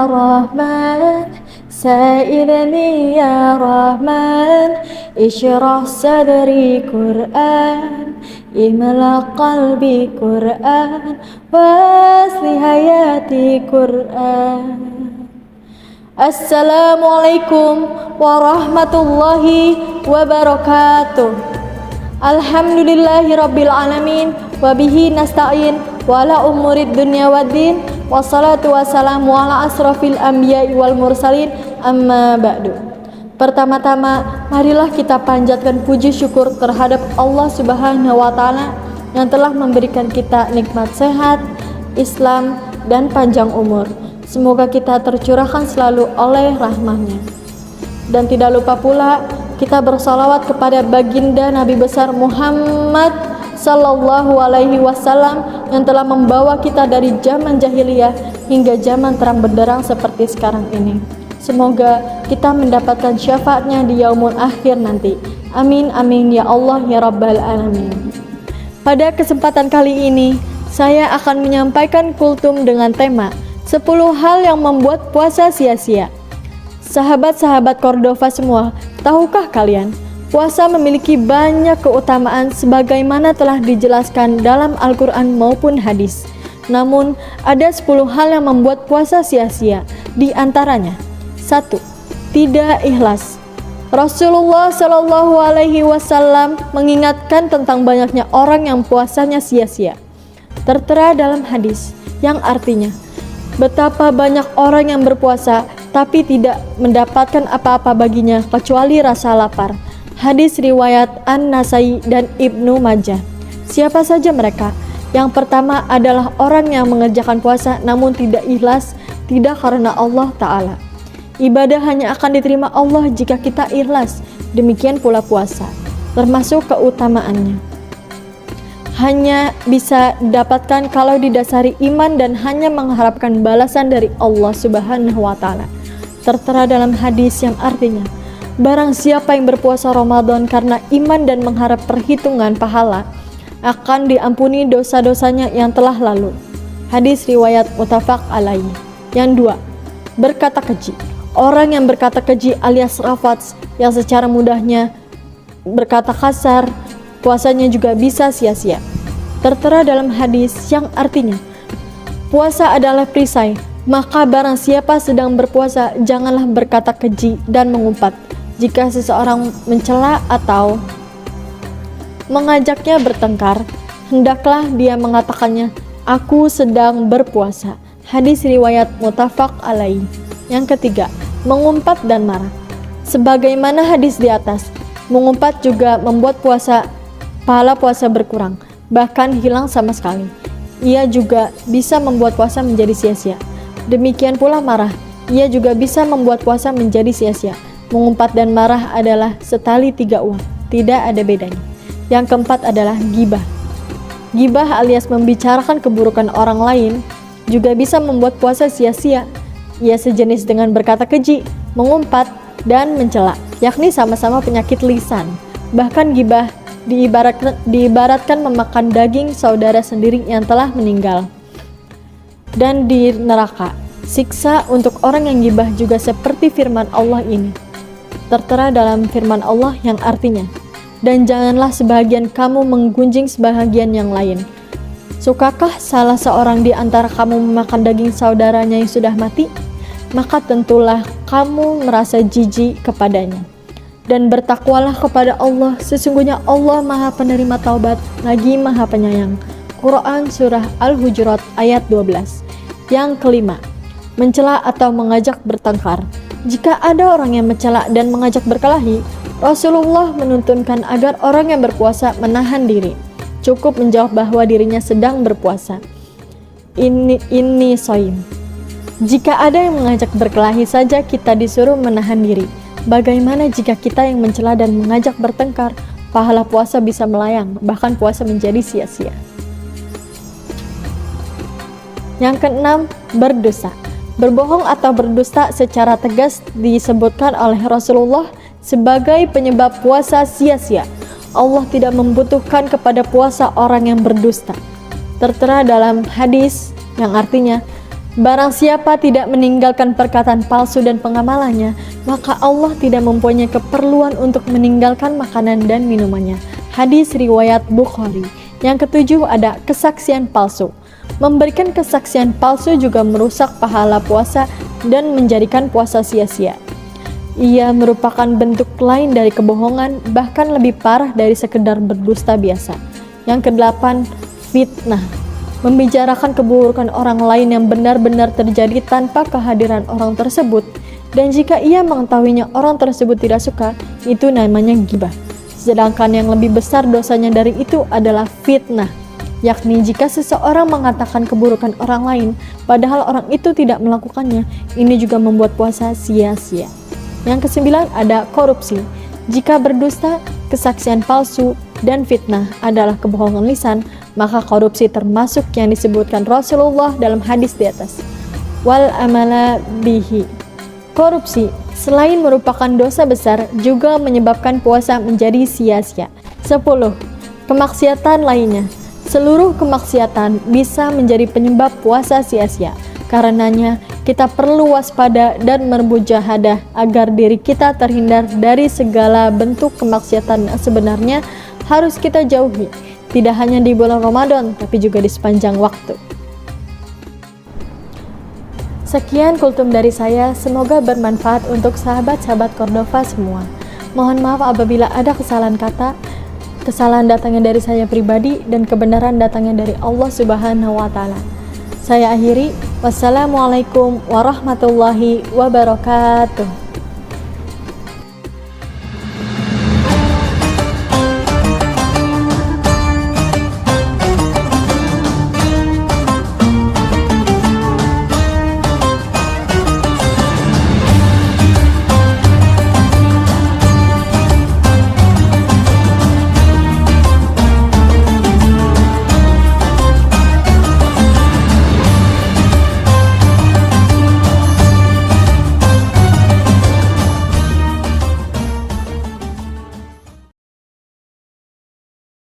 Rahman, Sa'ilni ya Rahman, Ishrah sadri Qur'an, Imla qalbi Qur'an, Wasli hayati Qur'an. Assalamualaikum warahmatullahi wabarakatuh. Alhamdulillahi rabbil alamin, wabihi nasta'in, wala umurid dunya waddin, wassalatu wassalamu ala asrafil anbiya'i wal mursalin, amma ba'du. Pertama-tama, marilah kita panjatkan puji syukur terhadap Allah Subhanahu wa Ta'ala yang telah memberikan kita nikmat sehat, Islam, dan panjang umur. Semoga kita tercurahkan selalu oleh rahmahnya. Dan tidak lupa pula kita bersalawat kepada baginda Nabi besar Muhammad sallallahu alaihi wasallam yang telah membawa kita dari zaman jahiliyah hingga zaman terang benderang seperti sekarang ini. Semoga kita mendapatkan syafaatnya di yaumul akhir nanti. Amin amin ya Allah ya rabbal alamin. Pada kesempatan kali ini saya akan menyampaikan kultum dengan tema 10 hal yang membuat puasa sia-sia. Sahabat-sahabat Cordova semua, tahukah kalian, puasa memiliki banyak keutamaan sebagaimana telah dijelaskan dalam Al-Quran maupun hadis. Namun, ada 10 hal yang membuat puasa sia-sia. Di antaranya, 1. Tidak ikhlas. Rasulullah Shallallahu Alaihi Wasallam mengingatkan tentang banyaknya orang yang puasanya sia-sia. Tertera dalam hadis, yang artinya, betapa banyak orang yang berpuasa tapi tidak mendapatkan apa-apa baginya kecuali rasa lapar. Hadis riwayat An-Nasai dan Ibnu Majah. Siapa saja mereka? Yang pertama adalah orang yang mengerjakan puasa namun tidak ikhlas, tidak karena Allah Ta'ala. Ibadah hanya akan diterima Allah jika kita ikhlas. Demikian pula puasa, termasuk keutamaannya hanya bisa didapatkan kalau didasari iman dan hanya mengharapkan balasan dari Allah Subhanahu wa Ta'ala. Tertera dalam hadis yang artinya, barang siapa yang berpuasa Ramadan karena iman dan mengharap perhitungan pahala, akan diampuni dosa-dosanya yang telah lalu. Hadis riwayat muttafaq alaihi. Yang 2, berkata keji. Orang yang berkata keji alias rafats, yang secara mudahnya berkata kasar, puasanya juga bisa sia-sia. Tertera dalam hadis yang artinya, puasa adalah perisai, maka barang siapa sedang berpuasa janganlah berkata keji dan mengumpat. Jika seseorang mencela atau mengajaknya bertengkar, hendaklah dia mengatakannya, aku sedang berpuasa. Hadis riwayat muttafaq alaihi. Yang ketiga, mengumpat dan marah. Sebagaimana hadis di atas, mengumpat juga membuat pahala puasa berkurang, bahkan hilang sama sekali. Ia juga bisa membuat puasa menjadi sia-sia. Demikian pula marah, ia juga bisa membuat puasa menjadi sia-sia. Mengumpat dan marah adalah setali 3 uang, tidak ada bedanya. Yang keempat adalah gibah. Gibah alias membicarakan keburukan orang lain juga bisa membuat puasa sia-sia. Ia sejenis dengan berkata keji, mengumpat, dan mencela, yakni sama-sama penyakit lisan. Bahkan gibah diibaratkan memakan daging saudara sendiri yang telah meninggal. Dan di neraka, siksa untuk orang yang gibah juga seperti firman Allah ini. Tertera dalam firman Allah yang artinya, dan janganlah sebahagian kamu menggunjing sebahagian yang lain. Sukakah salah seorang di antara kamu memakan daging saudaranya yang sudah mati? Maka tentulah kamu merasa jijik kepadanya. Dan bertakwalah kepada Allah, sesungguhnya Allah Maha Penerima Taubat, lagi Maha Penyayang. Quran Surah Al-Hujurat ayat 12. Yang kelima, mencela atau mengajak bertengkar. Jika ada orang yang mencela dan mengajak berkelahi, Rasulullah menuntunkan agar orang yang berpuasa menahan diri. Cukup menjawab bahwa dirinya sedang berpuasa. Ini shaim. Jika ada yang mengajak berkelahi saja kita disuruh menahan diri. Bagaimana jika kita yang mencela dan mengajak bertengkar? Pahala puasa bisa melayang, bahkan puasa menjadi sia-sia. Yang keenam, berdosa. Berbohong atau berdusta secara tegas disebutkan oleh Rasulullah sebagai penyebab puasa sia-sia. Allah tidak membutuhkan kepada puasa orang yang berdusta. Tertera dalam hadis yang artinya, Barang siapa tidak meninggalkan perkataan palsu dan pengamalannya, maka Allah tidak mempunyai keperluan untuk meninggalkan makanan dan minumannya. Hadis riwayat Bukhari. Yang ketujuh ada kesaksian palsu. Memberikan kesaksian palsu juga merusak pahala puasa dan menjadikan puasa sia-sia. Ia merupakan bentuk lain dari kebohongan, bahkan lebih parah dari sekedar berdusta biasa. Yang kedelapan, fitnah. Membicarakan keburukan orang lain yang benar-benar terjadi tanpa kehadiran orang tersebut, dan jika ia mengetahuinya orang tersebut tidak suka, itu namanya ghibah. Sedangkan yang lebih besar dosanya dari itu adalah fitnah, yakni jika seseorang mengatakan keburukan orang lain padahal orang itu tidak melakukannya, ini juga membuat puasa sia-sia. Yang kesembilan ada korupsi. Jika berdusta, kesaksian palsu, dan fitnah adalah kebohongan lisan, maka korupsi termasuk yang disebutkan Rasulullah dalam hadis di atas. Wal amala bihi. Korupsi selain merupakan dosa besar juga menyebabkan puasa menjadi sia-sia. 10. Kemaksiatan lainnya. Seluruh kemaksiatan bisa menjadi penyebab puasa sia-sia. Karenanya kita perlu waspada dan bermujahadah agar diri kita terhindar dari segala bentuk kemaksiatan yang sebenarnya harus kita jauhi. Tidak hanya di bulan Ramadan, tapi juga di sepanjang waktu. Sekian kultum dari saya, semoga bermanfaat untuk sahabat-sahabat Cordova semua. Mohon maaf apabila ada kesalahan kata, kesalahan datangnya dari saya pribadi, dan kebenaran datangnya dari Allah Subhanahu wa Ta'ala. Saya akhiri, wassalamualaikum warahmatullahi wabarakatuh.